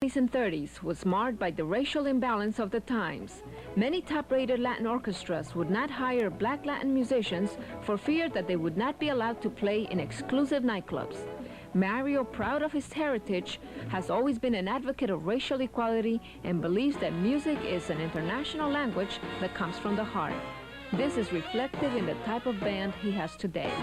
20s and 30s was marred by the racial imbalance of the times. Many top-rated Latin orchestras would not hire black Latin musicians for fear that they would not be allowed to play in exclusive nightclubs. Mario, proud of his heritage, has always been an advocate of racial equality and believes that music is an international language that comes from the heart. This is reflected in the type of band he has today.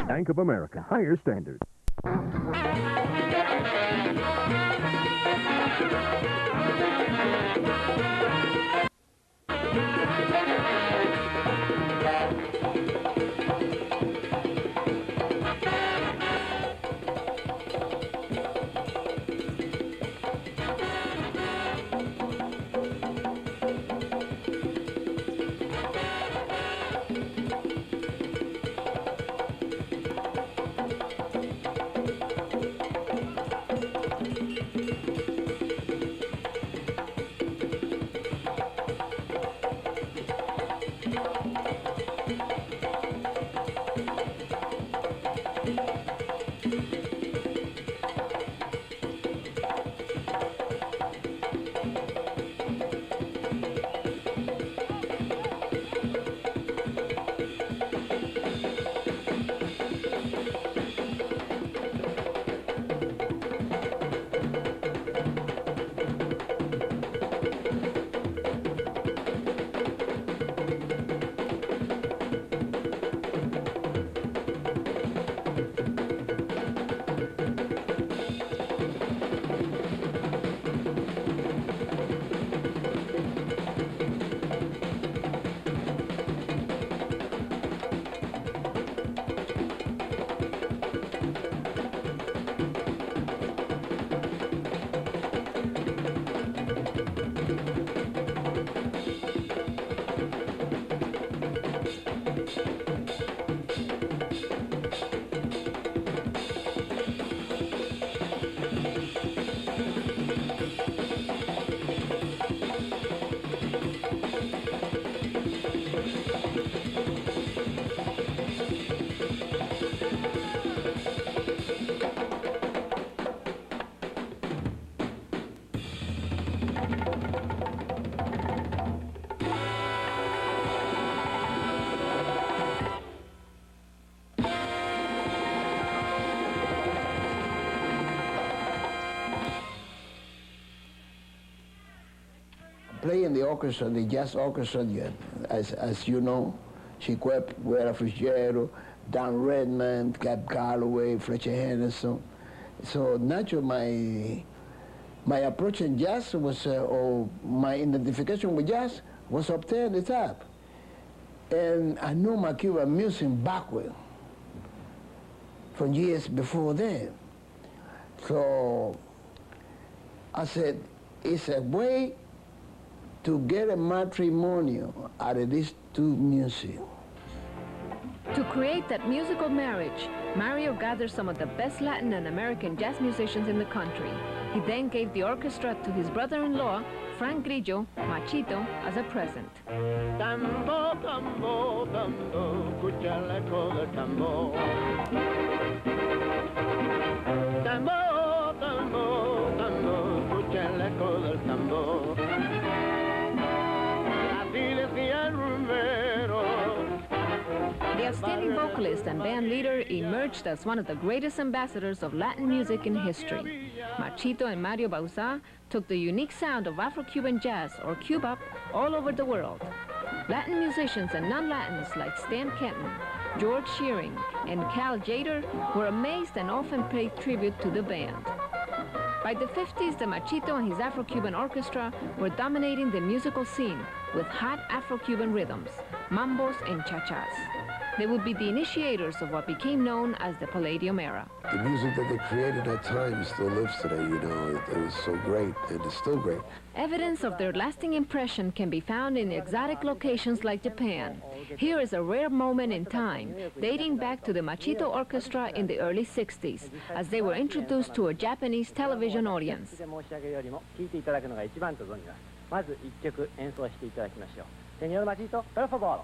Bank of America, higher standards. Play in the orchestra, the jazz orchestra, as you know, Chiquep, Guerra Fitzgerald, Don Redman, Cap Calloway, Fletcher Henderson. So naturally, my approach in jazz was, or my identification with jazz was up there at the top. And I knew my Cuban music backward from years before that. So I said, it's a way to get a matrimonio out of these two music. To create that musical marriage, Mario gathered some of the best Latin and American jazz musicians in the country. He then gave the orchestra to his brother-in-law, Frank Grillo, Machito, as a present. Tambo, tambo, tambo, escucha el eco del tambor. Tambo, tambo, tambo, escucha el eco del tambor. Así decía el rumbero. The outstanding vocalist and band leader emerged as one of the greatest ambassadors of Latin music in history. Machito and Mario Bauzá took the unique sound of Afro-Cuban jazz, or Cubop, all over the world. Latin musicians and non-Latins like Stan Kenton, George Shearing, and Cal Jader were amazed and often paid tribute to the band. By the 50s, the Machito and his Afro-Cuban orchestra were dominating the musical scene with hot Afro-Cuban rhythms, mambos and cha-chas. They would be the initiators of what became known as the Palladium era. The music that they created at times still lives today, you know. It was so great, and it's still great. Evidence of their lasting impression can be found in exotic locations like Japan. Here is a rare moment in time, dating back to the Machito Orchestra in the early 60s, as they were introduced to a Japanese television audience. Señor Machito, por favor.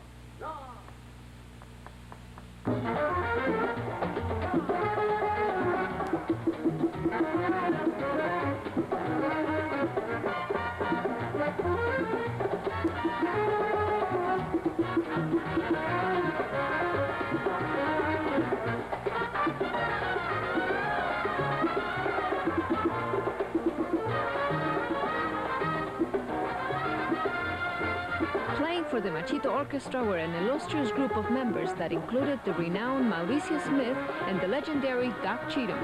Playing for the Machito Orchestra were an illustrious group of members that included the renowned Mauricio Smith and the legendary Doc Cheatham.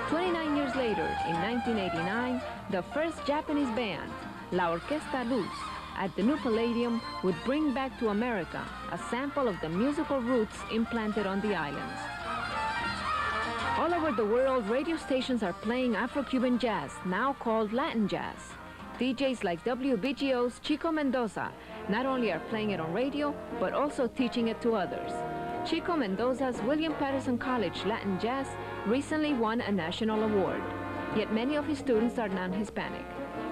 29 years later, in 1989, the first Japanese band, La Orquesta Luz, at the new Palladium would bring back to America a sample of the musical roots implanted on the islands. All over the world, radio stations are playing Afro-Cuban jazz, now called Latin jazz. DJs like WBGO's Chico Mendoza not only are playing it on radio, but also teaching it to others. Chico Mendoza's William Patterson College Latin Jazz recently won a national award, yet many of his students are non-Hispanic.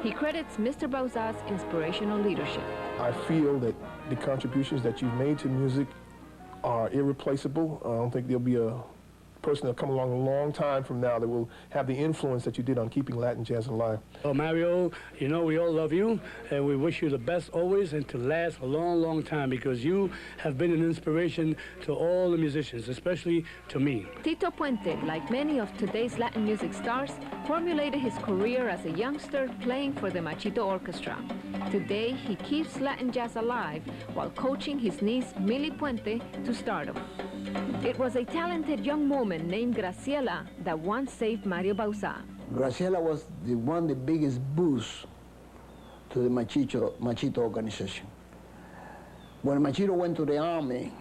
He credits Mr. Bauzá's inspirational leadership. I feel that the contributions that you've made to music are irreplaceable. I don't think there'll be a person that'll come along a long time from now that will have the influence that you did on keeping Latin jazz alive. Well, Mario, you know we all love you, and we wish you the best always and to last a long, long time, because you have been an inspiration to all the musicians, especially to me. Tito Puente, like many of today's Latin music stars, formulated his career as a youngster playing for the Machito Orchestra. Today, he keeps Latin jazz alive while coaching his niece, Milly Puente, to stardom. It was a talented young woman named Graciela that once saved Mario Bauzá. Graciela was one of the biggest boosts to the Machito organization. When Machito went to the army,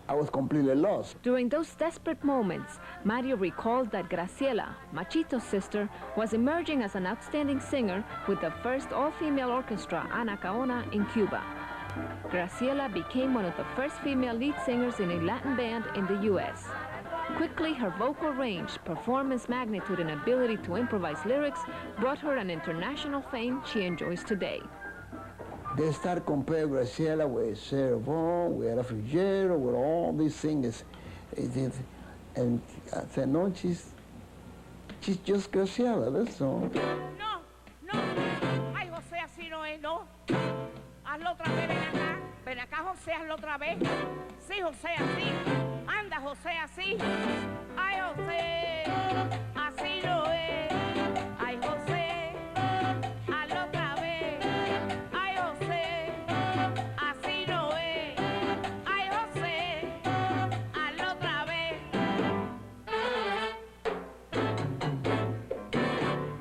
I was completely lost. During those desperate moments, Mario recalled that Graciela, Machito's sister, was emerging as an outstanding singer with the first all-female orchestra, Anacaona, in Cuba. Graciela became one of the first female lead singers in a Latin band in the U.S. Quickly, her vocal range, performance magnitude, and ability to improvise lyrics brought her an international fame she enjoys today. They start comparing Graciela with Sarah Vaughan, with Ella Fitzgerald, with all these singers. And I said, no, she's just Graciela, that's all. No. Ay, José, así no es, no. Hazlo otra vez, ven acá, José, hazlo otra vez. Sí, José, así. Anda, José, así. Ay, José, así no es. Ay, José, hazlo otra vez. Ay, José, así no es. Ay, José, hazlo otra vez.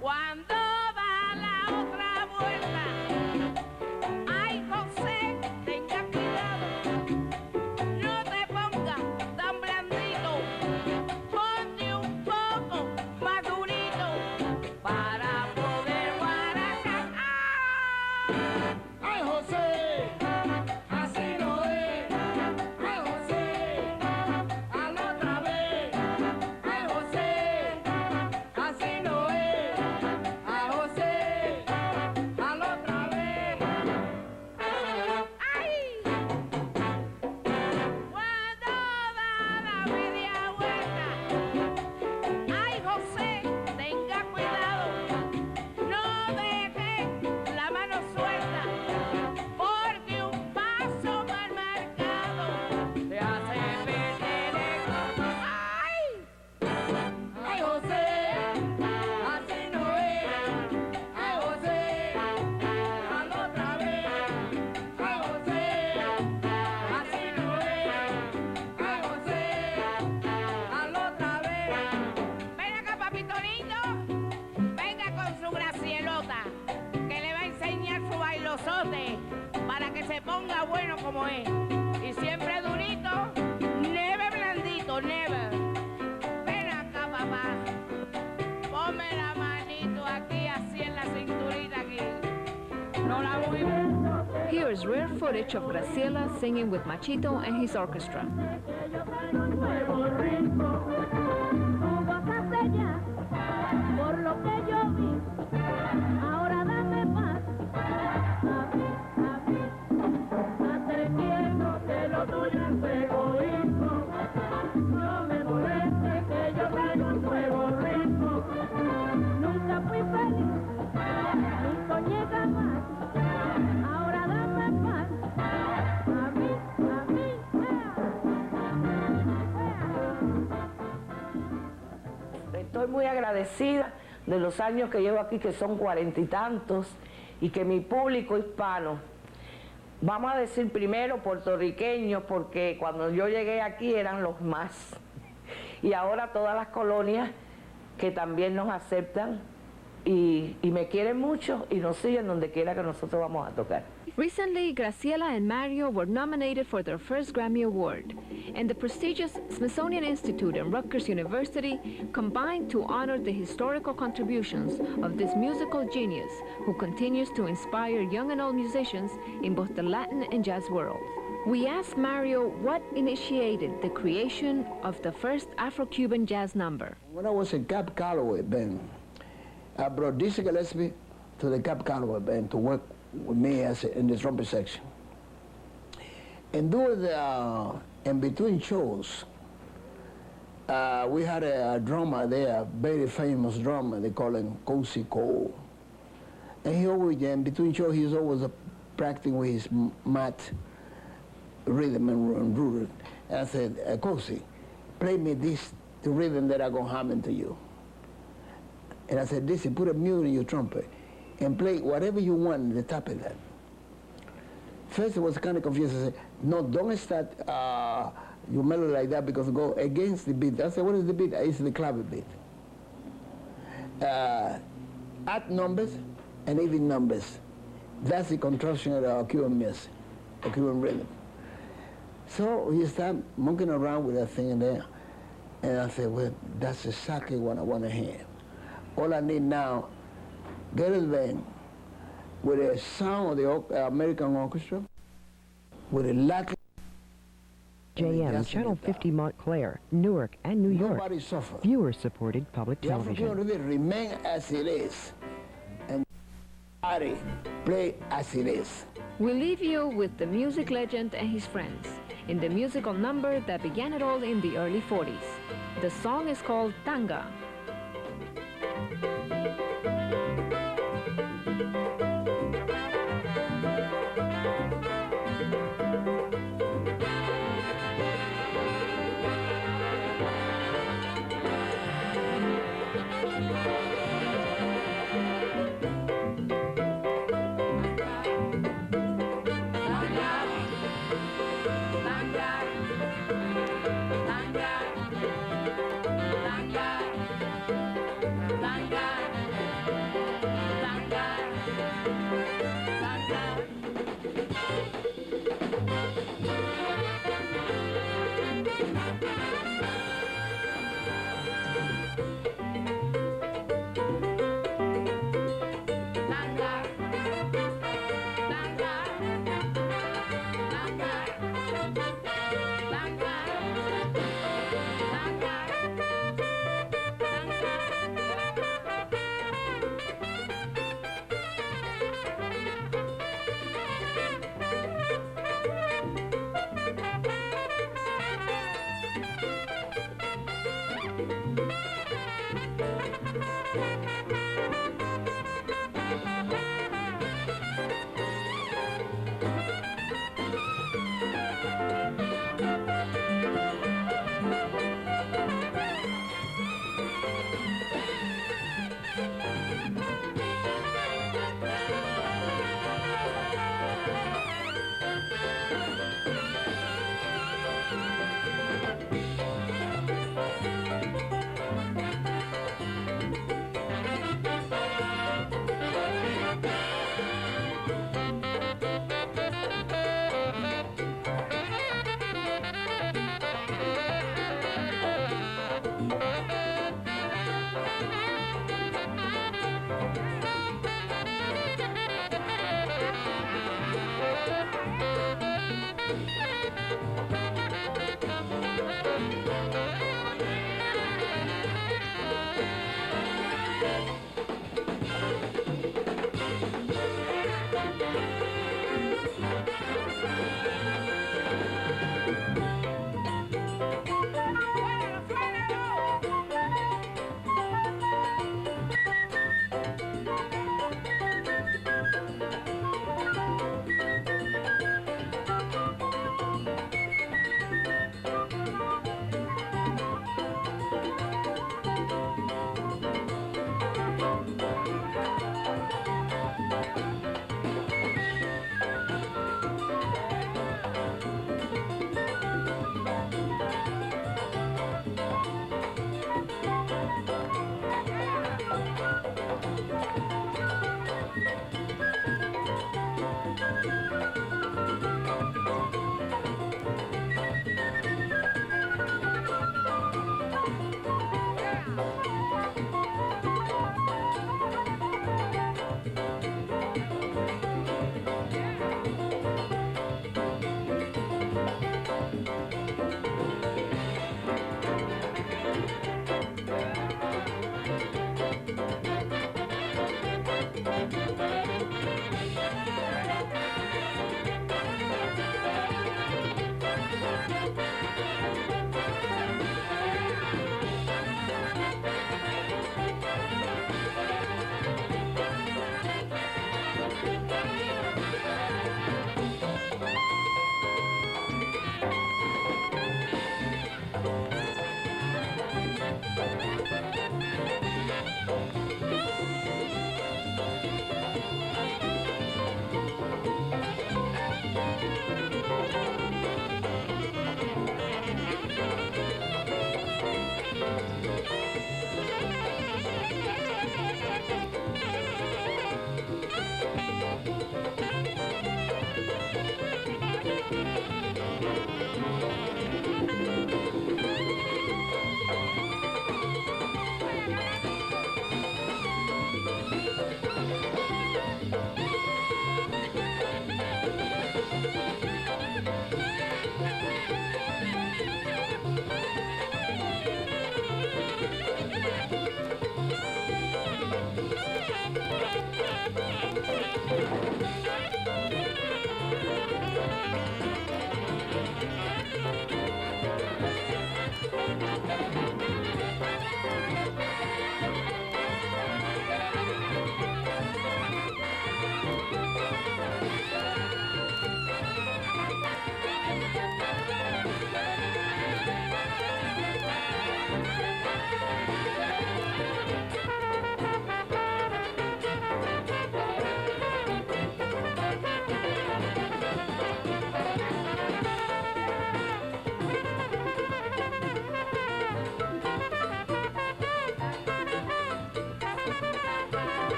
Cuando da la otra vuelta, ay, José, tenga cuidado, no te pongas tan blandito, ponte un poco azote para que se ponga bueno como es. Y siempre durito, never blandito, never. Ven acá, papá. Ponme la manito aquí, así en la cinturita aquí. No la voy a ver. Here is rare footage of Graciela singing with Machito and his orchestra. Por lo que yo vi, ahora dame paz. Hacer quiero que lo tuyo es egoísmo. No me moleste que yo traigo un nuevo ritmo. Nunca fui feliz, ni soñé jamás. Ahora dame paz. A mí, Estoy muy agradecida de los años que llevo aquí, que son 40 y tantos, y que mi público hispano, vamos a decir primero puertorriqueños, porque cuando yo llegué aquí eran los más, y ahora todas las colonias que también nos aceptan y me quieren mucho y nos siguen donde quiera que nosotros vamos a tocar. Recently, Graciela and Mario were nominated for their first Grammy Award, and the prestigious Smithsonian Institute and Rutgers University combined to honor the historical contributions of this musical genius who continues to inspire young and old musicians in both the Latin and jazz world. We asked Mario what initiated the creation of the first Afro-Cuban jazz number. When I was in Cap Calloway band, I brought Dizzy Gillespie to the Cap Calloway band to work with me in the trumpet section. And during the, in between shows, we had a drummer there, a very famous drummer, they call him Cozy Cole. And he always, in between shows, he was always practicing with his mat, rhythm and rhythm. And I said, Cozy, play me the rhythm that I'm going to hum to you. And I said, Dizzy, put a mute in your trumpet and play whatever you want at the top of that. First, I was kind of confused. I said, no, don't start your melody like that because go against the beat. I said, what is the beat? It's the clave beat. Odd numbers and even numbers. That's the construction of the Cuban music, the Cuban rhythm. So he started monkeying around with that thing in there. And I said, well, that's exactly what I want to hear. All I need now, get a band with a sound of the American orchestra, with a Latin. JM, Channel 50 Montclair, Newark, and New York. Nobody suffer. Viewer-supported public The television. African rhythm remain as it is, and body play as it is. We leave you with the music legend and his friends in the musical number that began it all in the early 40s. The song is called Tanga.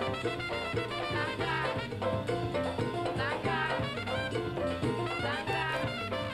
Thank you.